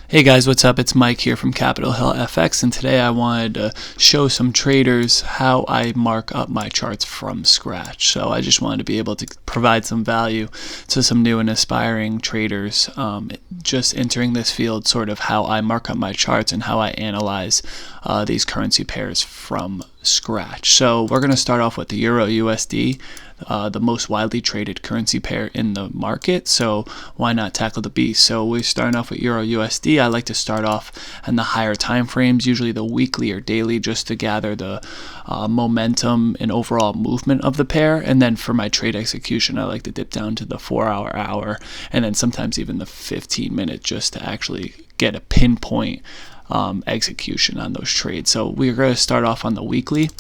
Hey guys, what's up? It's Mike here from Capitol Hill FX, and today I wanted to show some traders how I mark up my charts from scratch. So I just wanted to be able to provide some value to some new and aspiring traders just entering this field, sort of how I mark up my charts and how I analyze these currency pairs from scratch. So we're going to start off with the EurUsd, the most widely traded currency pair in the market, so why not tackle the beast? So we're starting off with EurUsd. I like to start off in the higher time frames, usually the weekly or daily, just to gather the momentum and overall movement of the pair. And then for my trade execution, I like to dip down to the 4-hour, hour, and then sometimes even the 15-minute, just to actually get a pinpoint execution on those trades. So we're going to start off on the weekly.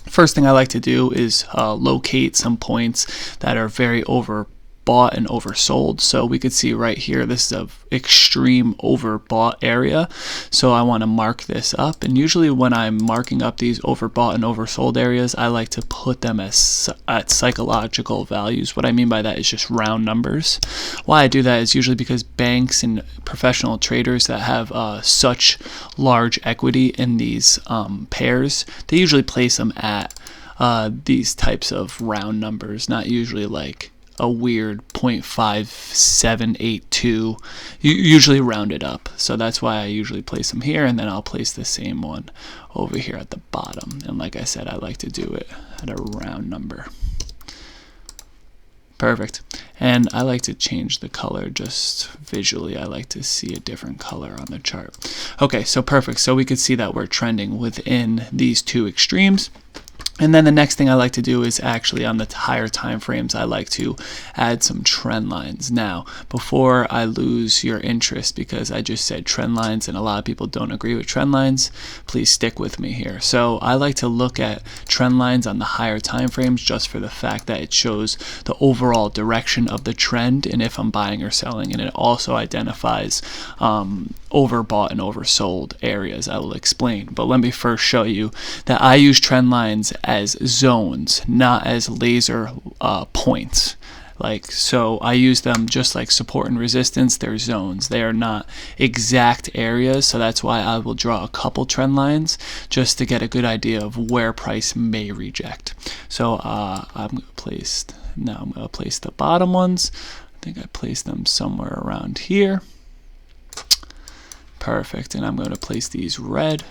First thing I like to do is locate some points that are very overbought and oversold. So we could see right here, this is an extreme overbought area. So I want to mark this up. And usually when I'm marking up these overbought and oversold areas, I like to put them at psychological values. What I mean by that is just round numbers. Why I do that is usually because banks and professional traders that have such large equity in these pairs, they usually place them at these types of round numbers, not usually like a weird 0.5782, usually rounded up. So that's why I usually place them here, and then I'll place the same one over here at the bottom. And like I said, I like to do it at a round number. Perfect. And I like to change the color just visually. I like to see a different color on the chart. Okay, so perfect. So we could see that we're trending within these two extremes. And then the next thing I like to do is actually on the higher time frames, I like to add some trend lines. Now, before I lose your interest, because I just said trend lines and a lot of people don't agree with trend lines, please stick with me here. So I like to look at trend lines on the higher time frames just for the fact that it shows the overall direction of the trend and if I'm buying or selling. And it also identifies overbought and oversold areas. I will explain. But let me first show you that I use trend lines as zones, not as laser points. So I use them just like support and resistance. They're zones. They are not exact areas. So that's why I will draw a couple trend lines just to get a good idea of where price may reject. So I'm going to place the bottom ones. I think I placed them somewhere around here. Perfect. And I'm going to place these red.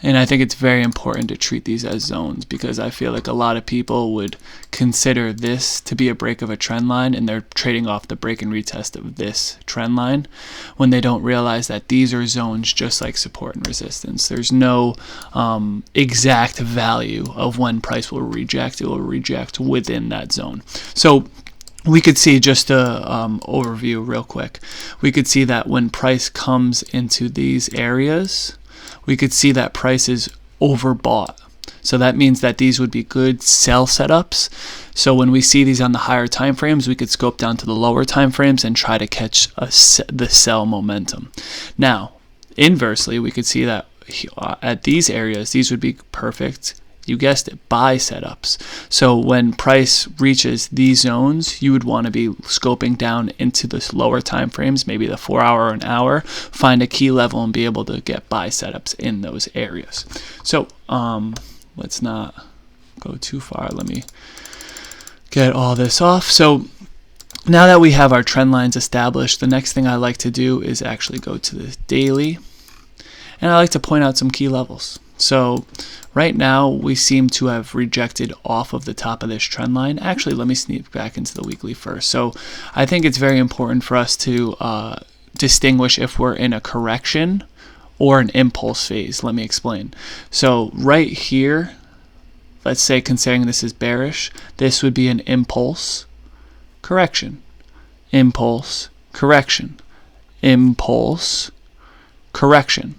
And I think it's very important to treat these as zones, because I feel like a lot of people would consider this to be a break of a trend line and they're trading off the break and retest of this trend line when they don't realize that these are zones just like support and resistance. There's no exact value of when price will reject. It will reject within that zone. So we could see, just a overview real quick, we could see that when price comes into these areas, we could see that price is overbought. So that means that these would be good sell setups. So when we see these on the higher time frames, we could scope down to the lower time frames and try to catch the sell momentum. Now, inversely, we could see that at these areas, these would be perfect, you guessed it, buy setups. So when price reaches these zones, you would want to be scoping down into the lower time frames, maybe the 4-hour or an hour, find a key level and be able to get buy setups in those areas. So let's not go too far. Let me get all this off. So now that we have our trend lines established, the next thing I like to do is actually go to the daily, and I like to point out some key levels. So right now we seem to have rejected off of the top of this trend line. Actually, let me sneak back into the weekly first. So I think it's very important for us to distinguish if we're in a correction or an impulse phase. Let me explain. So right here, let's say considering this is bearish, this would be an impulse correction, impulse correction, impulse correction.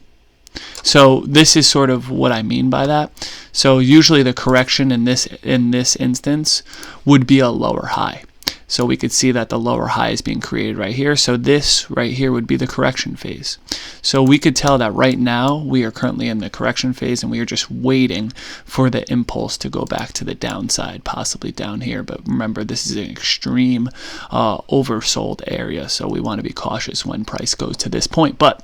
So this is sort of what I mean by that. So usually the correction in this instance would be a lower high. So we could see that the lower high is being created right here. So this right here would be the correction phase. So we could tell that right now we are currently in the correction phase, and we are just waiting for the impulse to go back to the downside, possibly down here. But remember, this is an extreme oversold area, so we want to be cautious when price goes to this point. But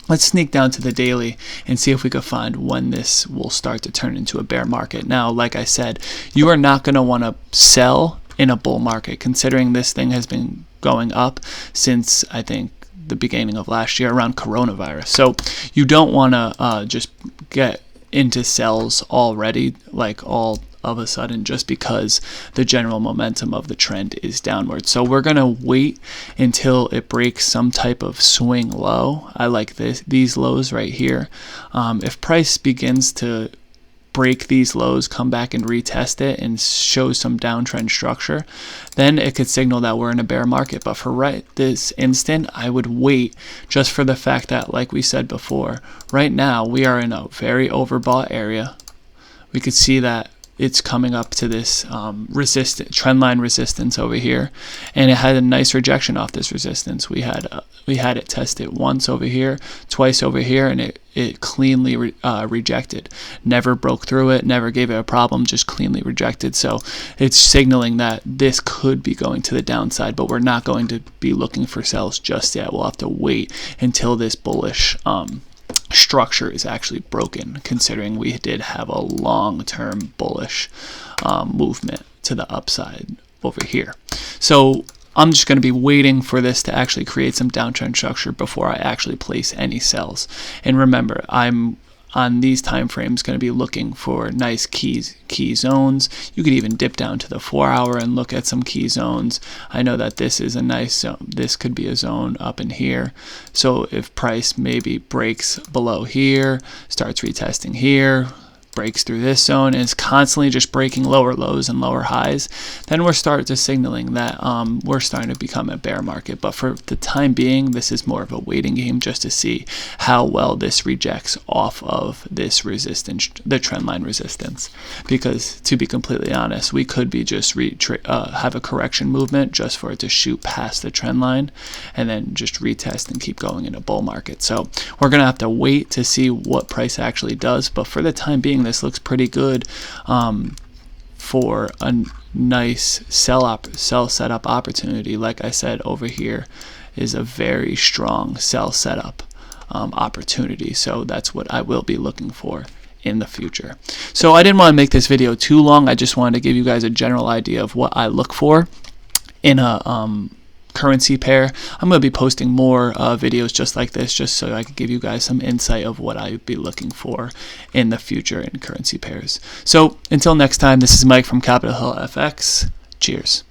let's sneak down to the daily and see if we could find when this will start to turn into a bear market. Now, like I said, you are not going to want to sell in a bull market, considering this thing has been going up since, I think, the beginning of last year around coronavirus. So you don't want to just get into sells already, like all of a sudden, just because the general momentum of the trend is downward. So we're going to wait until it breaks some type of swing low. I like these lows right here. If price begins to break these lows, come back and retest it and show some downtrend structure, then it could signal that we're in a bear market. But for right this instant, I would wait, just for the fact that, like we said before, right now we are in a very overbought area. We could see that it's coming up to this trendline resistance over here, and it had a nice rejection off this resistance. We had it tested once over here, twice over here, and it cleanly rejected. Never broke through it, never gave it a problem, just cleanly rejected. So it's signaling that this could be going to the downside, but we're not going to be looking for sells just yet. We'll have to wait until this bullish structure is actually broken, considering we did have a long-term bullish movement to the upside over here. So I'm just going to be waiting for this to actually create some downtrend structure before I actually place any sells. And remember, I'm on these time frames going to be looking for nice key zones. You could even dip down to the 4-hour and look at some key zones. I know that this is a nice zone. This could be a zone up in here. So if price maybe breaks below here, starts retesting here, breaks through this zone, and is constantly just breaking lower lows and lower highs, then we're starting to signaling that we're starting to become a bear market. But for the time being, this is more of a waiting game, just to see how well this rejects off of this resistance, the trend line resistance. Because to be completely honest, we could be just have a correction movement just for it to shoot past the trend line and then just retest and keep going in a bull market. So we're gonna have to wait to see what price actually does. But for the time being, this looks pretty good for a nice sell setup opportunity. Like I said, over here is a very strong sell setup opportunity. So that's what I will be looking for in the future. So I didn't want to make this video too long. I just wanted to give you guys a general idea of what I look for in a currency pair. I'm going to be posting more videos just like this, just so I can give you guys some insight of what I'd be looking for in the future in currency pairs. So until next time, this is Mike from Capitol Hill FX. Cheers.